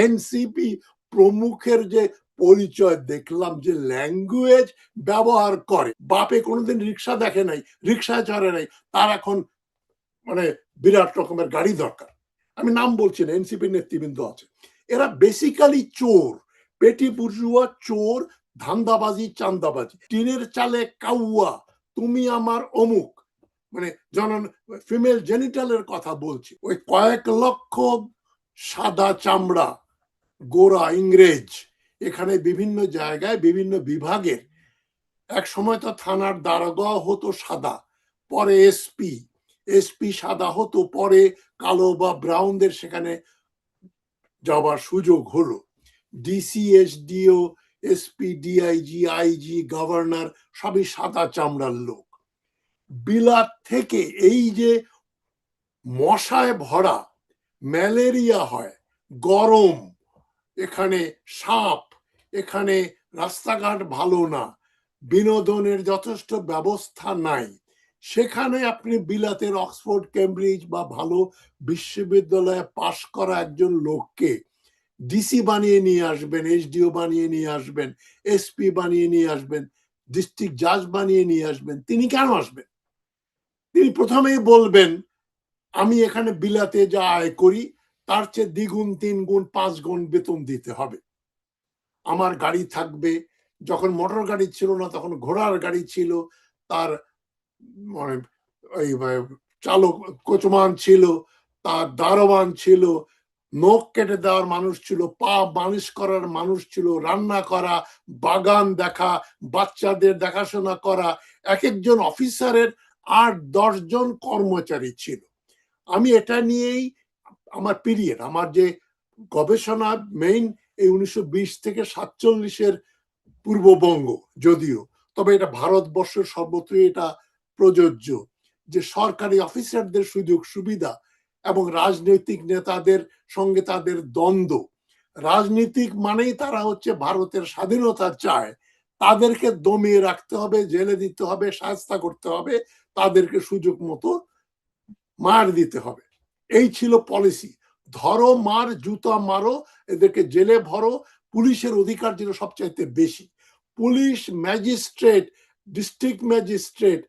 NCP প্রমুখের যে পরিচয় দেখলাম, যে ল্যাঙ্গুয়েজ ব্যবহার করে, বাপে কোনোদিন রিক্সা দেখে নাই, রিক্সায় চড়ে নাই, তার এখন মানে বিরাট রকমের গাড়ি দরকার। আমি নাম বলছি না, এনসিপি নেতৃবৃন্দ আছে, এরা বেসিক্যালি চোর, পেটি বুর্জুয়া চোর, ধান্দাবাজি, চান্দাবাজি, টিনের চালে কাউয়া, তুমি আমার অমুক, মানে জন ফিমেল জেনিটালের কথা বলছি। ওই কয়েক লক্ষ সাদা চামড়া গোরা ইংরেজ এখানে বিভিন্ন জায়গায় বিভিন্ন বিভাগের, এক সময় তো থানার দারোগা হতো সাদা, পরে এসপি সাদা হতো, পরে কালো বা ব্রাউনদের সেখানে যাবার সুযোগ হলো। DC, SDO, SP, DIG, IG, governor সবই সাদা চামড়ার লোক। বিলাত থেকে এই যে মশায় ভরা, ম্যালেরিয়া হয়, গরম, এখানে সাপ, এখানে রাস্তাঘাট ভালো না, বিনোদনের যথেষ্ট ব্যবস্থা নাই, সেখানে আপনি বিলাতের অক্সফোর্ড, কেমব্রিজ বা ভালো বিশ্ববিদ্যালয়ে পাশ করা একজন লোককে ডিসি বানিয়ে নিয়ে আসবেন, এসডিও বানিয়ে নিয়ে আসবেন, এসপি বানিয়ে নিয়ে আসবেন, ডিস্ট্রিক্ট জাজ বানিয়ে নিয়ে আসবেন, তিনি কেন আসবেন? তিনি প্রথমেই বলবেন আমি এখানে বিলাতে যা আয় করি তার চেয়ে দ্বিগুণ, 3 গুণ, 5 গুণ বেতন দিতে হবে, আমার গাড়ি থাকবে, যখন মোটর গাড়ি ছিল না তখন ঘোড়ার গাড়ি ছিল, তার মানে ওই চালক কোচমান ছিল, তার দারোয়ান ছিল, নখ কেটে দেওয়ার মানুষ ছিল, পা মালিশ করার মানুষ ছিল, রান্না করা, বাগান দেখা, বাচ্চাদের দেখাশোনা করা, এক একজন অফিসারের 8-10 জন কর্মচারী ছিল। আমি এটা নিয়েই আমার পিরিয়ড, আমার যে গবেষণা মেইন এই 1920 থেকে 47-এর পূর্ববঙ্গ, যদিও তবে এটা ভারতবর্ষের সর্বত্রই এটা প্রযোজ্য, যে সরকারি অফিসারদের সুযোগ সুবিধা এবং রাজনৈতিক নেতাদের সঙ্গে তাদের দ্বন্দ্ব। রাজনীতিক মানেই তারা হচ্ছে ভারতের স্বাধীনতা চায়, তাদেরকে দমিয়ে রাখতে হবে, জেলে দিতে হবে, শাস্তি করতে হবে, তাদেরকে সুযোগ মতো মার দিতে হবে, এই ছিল পলিসি। ধরো মার, জুতা মারো, এদেরকে জেলে ভরো। পুলিশের অধিকার ছিল সবচাইতে বেশি। পুলিশ, ম্যাজিস্ট্রেট, ডিস্ট্রিক্ট ম্যাজিস্ট্রেট,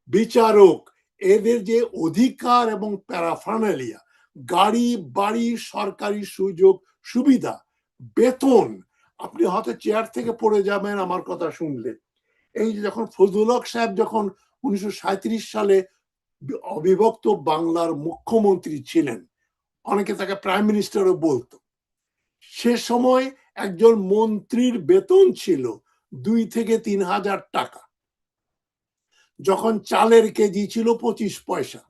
বিচারক, এদের যে অধিকার এবং প্যারাফার্নালিয়া, গাড়ি বাড়ি, সরকারি সুযোগ সুবিধা, বেতন, আপনি হয়তো চেয়ার থেকে পড়ে যাবেন আমার কথা শুনলে। এই যে যখন ফজলুল হক সাহেব যখন 1937 সালে অবিভক্ত বাংলার মুখ্যমন্ত্রী ছিলেন, অনেকে তাকে প্রাইম মিনিস্টারও বলতো, সে সময় একজন মন্ত্রীর বেতন ছিল 2 থেকে 3 হাজার টাকা, যখন চালের কেজি ছিল 25 পয়সা।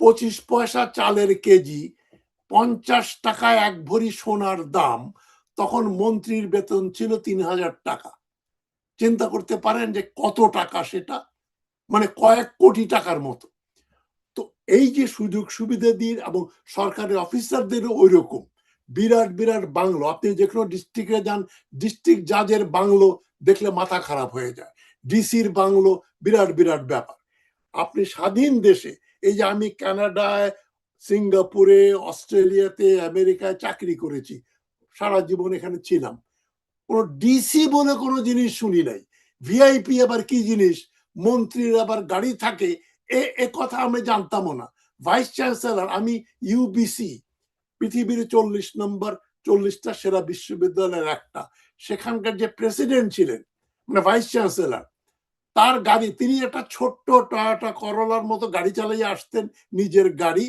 25 পয়সা চালের কেজি, 50 টাকায় 1 ভরি সোনার দাম, তখন মন্ত্রীর বেতন ছিল 3,000 টাকা। চিন্তা করতে পারেন যে কত টাকা সেটা, মানে কয়েক কোটি টাকার মতো। তো এই যে সুযোগ সুবিধা দিয়ে, এবং সরকারি অফিসারদের ওই রকম বিরাট বিরাট বাংলো, আপনি যে কোনো ডিস্ট্রিক্টে যান, ডিস্ট্রিক্ট জাজের বাংলো দেখলে মাথা খারাপ হয়ে যায়, ডিসির বাংলো, বিরাট বিরাট ব্যাপার। আপনি স্বাধীন দেশে, এই যে আমি কানাডায়, সিঙ্গাপুরে, অস্ট্রেলিয়াতে, আমেরিকায় চাকরি করেছি, সারা জীবন এখানে ছিলাম, কোনো ডিসি বলে কোনো জিনিস শুনি নাই। ভিআইপি আবার কি জিনিস, মন্ত্রীর আবার গাড়ি থাকে, এ কথা আমি জানতামও না। ভাইস চ্যান্সেলর, আমি ইউবিসি, পৃথিবীর 40 নম্বর, 40টা সেরা বিশ্ববিদ্যালয়ের একটা, সেখানকার যে প্রেসিডেন্ট ছিলেন, মানে ভাইস চ্যান্সেলর, তার গাড়ি, তিনি একটা ছোট্ট টয়োটা করোলার মতো গাড়ি চালিয়ে আসতেন, নিজের গাড়ি।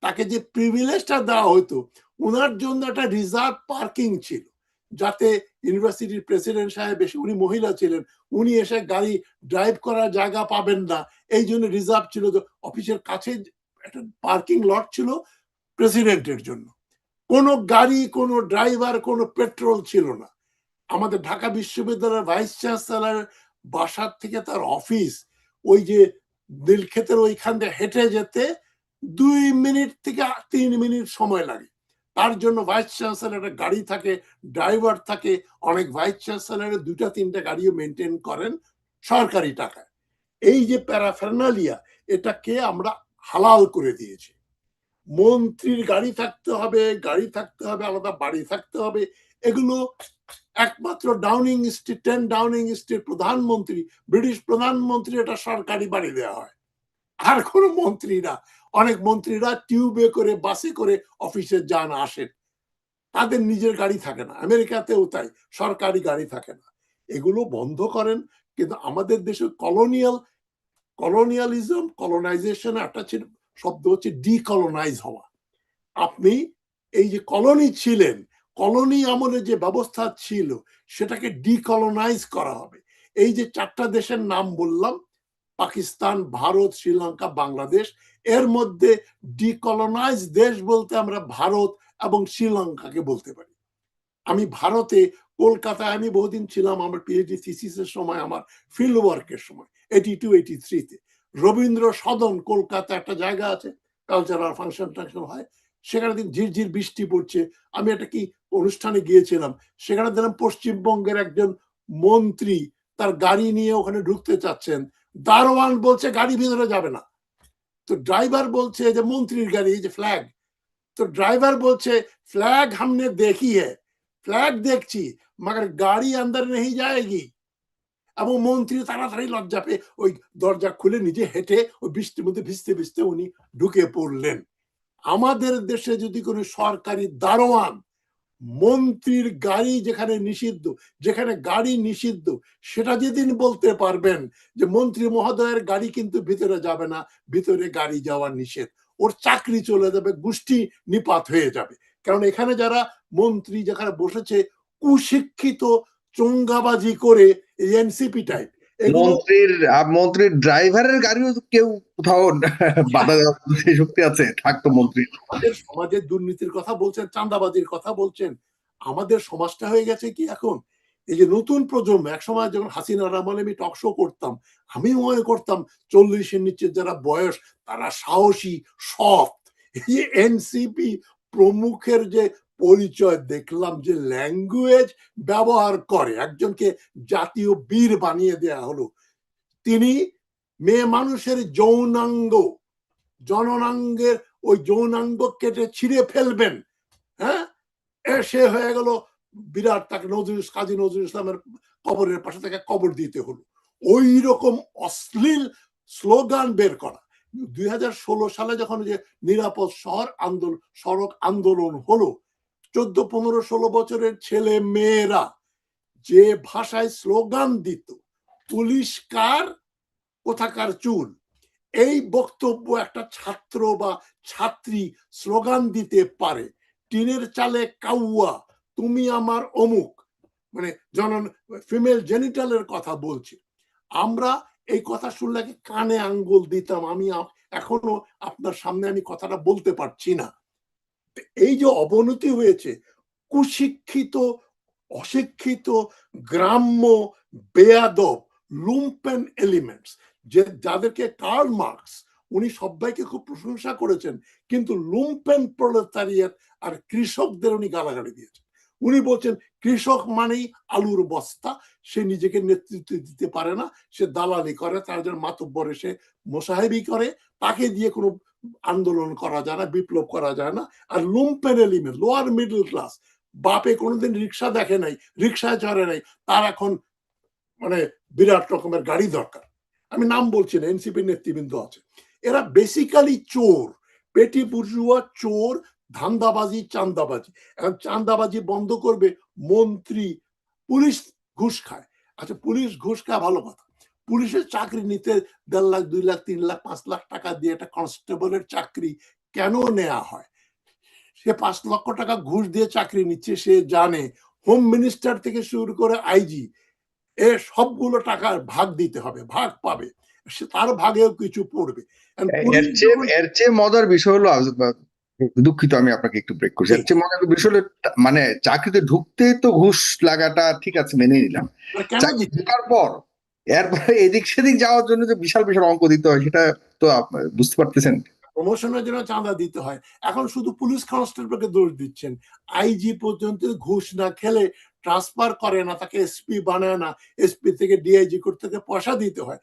তাকে যে প্রিভিলেজটা দেওয়া হতো, ওনার জন্য একটা রিজার্ভ পার্কিং ছিল, যাতে ইউনিভার্সিটির প্রেসিডেন্ট সাহেব এসে, উনি মহিলা ছিলেন, উনি এসে গাড়ি ড্রাইভ করার জায়গা পাবেন না, এই জন্য রিজার্ভ ছিল। অফিসের কাছে একটা পার্কিং লট ছিল প্রেসিডেন্টের জন্য। কোনো গাড়ি, কোনো ড্রাইভার, কোনো পেট্রোল ছিল না। আমাদের ঢাকা বিশ্ববিদ্যালয়ের ভাইস চ্যান্সেলর বাসার থেকে তার অফিস, ওই যে নীলক্ষেতের ওইখান দিয়ে হেঁটে যেতে 2 মিনিট থেকে 3 মিনিট সময় লাগে। তার জন্য ভাইস চ্যান্সেলরের গাড়ি থাকে, ড্রাইভার থাকে, অনেক ভাইস চ্যান্সেলরের 2টা 3টা গাড়িও মেনটেন করেন সরকারি টাকায়। এই যে প্যারাফেরনালিয়া, এটাকে আমরা হালাল করে দিয়েছি। মন্ত্রীর গাড়ি থাকতে হবে, আলাদা বাড়ি থাকতে হবে, এগুলো একমাত্র ডাউনিং স্ট্রিট 10 ডাউনিং স্ট্রিট প্রধানমন্ত্রী, ব্রিটিশ প্রধানমন্ত্রী এটা সরকারি বাড়ি দেওয়া হয়। আর কোন মন্ত্রীরা, অনেক মন্ত্রীরা টিউবে করে বাসে করে অফিসে যান আসেন, তাদের নিজের গাড়ি থাকে না। আমেরিকাতেও তাই, সরকারি গাড়ি থাকে না। এগুলো বন্ধ করেন। কিন্তু আমাদের দেশে কলোনিয়ালিজম, কলোনাইজেশন একটা শব্দ হচ্ছে ডিকলোনাইজ হওয়া। আপনি এই যে কলোনি ছিলেন, কলোনি আমলে যে ব্যবস্থা ছিল সেটাকে ডিকলোনাইজ করা হবে। এই যে 4টা দেশের নাম বললাম, পাকিস্তান, ভারত, শ্রীলঙ্কা, বাংলাদেশ, এর মধ্যে ডিকলোনাইজ দেশ বলতে আমরা ভারত এবং শ্রীলঙ্কাকে বলতে পারি। আমি ভারতে, কলকাতায় আমি বহুদিন ছিলাম আমার পিএইচডি থিসিসের সময়, আমার ফিল্ড ওয়ার্কের সময় 82-83-তে। রবীন্দ্র সদন কলকাতা একটা জায়গা আছে, কালচারাল ফাংশন টাংশন হয়, সেখানে দিন ঝিরঝির বৃষ্টি পড়ছে, আমি একটা কি অনুষ্ঠানে গিয়েছিলাম, সেখানে দেখলাম পশ্চিমবঙ্গের একজন মন্ত্রী তার গাড়ি নিয়ে ওখানে ঢুকতে চাচ্ছেন, দারোয়ান বলছে গাড়ি ভিতরে যাবে না। তো ড্রাইভার বলছে যে মন্ত্রীর গাড়ি, এই যে ফ্ল্যাগ, তো ड्राइवर বলছে फ्लैग हमने देखी है, फ्लैग দেখছি, मगर গাড়ি अंदर नहीं जाएगी। এবং মন্ত্রী তাড়াতাড়ি লজ্জা পেয়ে ওই দরজা খুলে নিজে হেঁটে ওই বৃষ্টির মধ্যে ভিজতে ভিজতে উনি ঢুকে পড়লেন। আমাদের দেশে যদি কোনো সরকারি দারোয়ান মন্ত্রীর গাড়ি যেখানে গাড়ি নিষিদ্ধ, সেটা যেদিন বলতে পারবেন যে মন্ত্রী মহোদয়ের গাড়ি কিন্তু ভিতরে যাবে না, ভিতরে গাড়ি যাওয়া নিষেধ, ওর চাকরি চলে যাবে, গোষ্ঠী নিপাত হয়ে যাবে। কারণ এখানে যারা মন্ত্রী যেখানে বসেছে কুশিক্ষিত, চোঙ্গাবাজি করে, এনসিপি টাইপ, মন্ত্রীর ড্রাইভারের গাড়িও কেউ কোথাও বাধা দেওয়ার শক্তি আছে থাকতো মন্ত্রী। আমাদের সমাজের দুর্নীতির কথা বলছেন, চাঁদাবাজির কথা বলছেন, আমাদের সমাজটা হয়ে গেছে কি এখন, এই যে নতুন প্রজন্ম, একসময় যখন হাসিনার আমলে আমি টক শো করতাম, আমি মনে করতাম 40-এর নিচে যারা বয়স তারা সাহসী, সৎ। এই এনসিপি প্রমুখের যে পরিচয় দেখলাম, যে ল্যাঙ্গুয়েজ ব্যবহার করে, একজনকে জাতীয় বীর বানিয়ে দেয়া হলো, তিনি মেয়ে মানুষের যৌনাঙ্গ, জননাঙ্গের ওই যৌনাঙ্গ কেটে ছিঁড়ে ফেলবেন, হ্যাঁ, সে হয়ে গেল বিরাট, তাকে কাজী নজরুল ইসলামের কবরের পাশে থেকে কবর দিতে হলো। ওই রকম অশ্লীল স্লোগান বের করা। 2016 সালে যখন যে নিরাপদ সড়ক আন্দোলন হলো, 14, 15, 16 বছরের ছেলে মেয়েরা যে ভাষায় স্লোগান দিত, পুলিশ কার, কোথাকার চুল, এই বক্তব্য একটা ছাত্র বা ছাত্রী স্লোগান দিতে পারে। টিনের চালে কাউয়া, তুমি আমার অমুক, মানে ফিমেল জেনিটালের কথা বলছি। আমরা এই কথা শুনলে কানে আঙ্গুল দিতাম। আমি এখনো আপনার সামনে আমি কথাটা বলতে পারছি না। এই যে অবনতি হয়েছে, কুশিক্ষিত, অশিক্ষিত, গ্রাম্য, বেয়াদব, লুম্পেন এলিমেন্টস, যাদেরকে কার্ল মার্কস উনি সবাইকে খুব প্রশংসা করেছেন, কিন্তু লুম্পেন প্রলেতারিয়েট আর কৃষকদের উনি গালাগালি দিয়েছেন। উনি বলছেন কৃষক মানেই আলুর বস্তা, সে নিজেকে নেতৃত্ব দিতে পারে না, সে দালালি করে, তার জন্য মাতব্বর এসে মোসাহেবি করে, তাকে দিয়ে কোনো আন্দোলন করা যায় না, বিপ্লব করা যায় না। আর lumpen element, lower middle class, বাপে কোনোদিন রিক্সা দেখে নাই, রিক্সায় চড়ে নাই, তার এখন মানে বিরাট রকমের গাড়ি দরকার। আমি নাম বলছি না, এনসিপি নেতৃবৃন্দ আছে, এরা বেসিক্যালি চোর, পেটি বুর্জুয়া চোর, ধান্দাবাজি, চাঁদাবাজি। এখন চাঁদাবাজি বন্ধ করবে মন্ত্রী, পুলিশ ঘুষ খায়, আচ্ছা পুলিশ ঘুষ খায় ভালো কথা, পুলিশের চাকরি নিতে 1.5 লাখ, 2 লাখ, 3 লাখ, 5 লাখ টাকা দিয়ে একটা কনস্টেবলের চাকরি কেন নেওয়া হয়? সে 5 লক্ষ টাকা ঘুষ দিয়ে চাকরি নিচ্ছে, সে জানে হোম মিনিস্টার থেকে শুরু করে আইজি এর সবগুলো টাকার ভাগ দিতে হবে, ভাগ পাবে, সে তার ভাগেও কিছু পড়বে। এর চেয়ে মজার বিষয় হলো, দুঃখিত আমি আপনাকে একটু ব্রেক করছি, এর চেয়ে মজার বিষয় হলো মানে চাকরিতে ঢুকতে তো ঘুষ লাগাটা ঠিক আছে মেনে নিলাম, চাকরি ঢোকার পর এরপরে এদিক সেদিক যাওয়ার জন্য যে বিশাল বিশাল অঙ্ক দিতে হয়, সেটা তো বুঝতে পারতেছেন। প্রমোশনের জন্য চাঁদা দিতে হয়। এখন শুধু পুলিশ কনস্টেবলকে দোষ দিচ্ছেন, আইজি পর্যন্ত ঘুষ না খেলে ট্রান্সফার করে না, তাকে এসপি বানায় না, এসপি থেকে ডিআইজি করতে পয়সা দিতে হয়।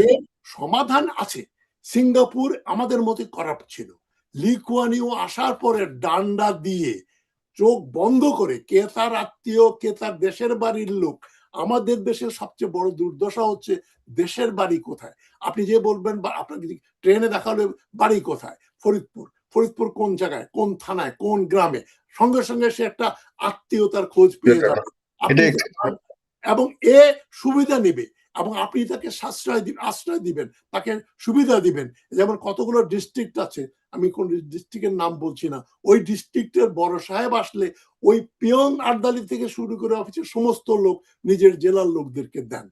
এর সমাধান আছে। সিঙ্গাপুর আমাদের মতো করাপ্ট ছিল, লি কুয়ান ইউ আসার পরে ডান্ডা দিয়ে চোখ বন্ধ করে কে তার আত্মীয় কে তার দেশের বাড়ির লোক। আমাদের দেশের সবচেয়ে বড় দুর্দশা হচ্ছে দেশের বাড়ি কোথায়। আপনি যে বলবেন বা আপনাকে ট্রেনে দেখা হলে বাড়ি কোথায়, ফরিদপুর। ফরিদপুর কোন জায়গায়, কোন থানায়, কোন গ্রামে, সঙ্গে সঙ্গে সে একটা আত্মীয়তার খোঁজ পেয়ে যাবে। আপনি এবং এ সুবিধা নিবে এবং আপনি তাকে আশ্রয় দিবেন, তাকে সুবিধা দিবেন। যেমন কতগুলো ডিস্ট্রিক্ট আছে, আমি কোন ডিস্ট্রিক্টের নাম বলছি না, ওই ডিস্ট্রিক্টের বড় সাহেব আসলে ওই পিয়ন আর্দালি থেকে শুরু করে অফিসের সমস্ত লোক নিজের জেলার লোকদেরকে দেন।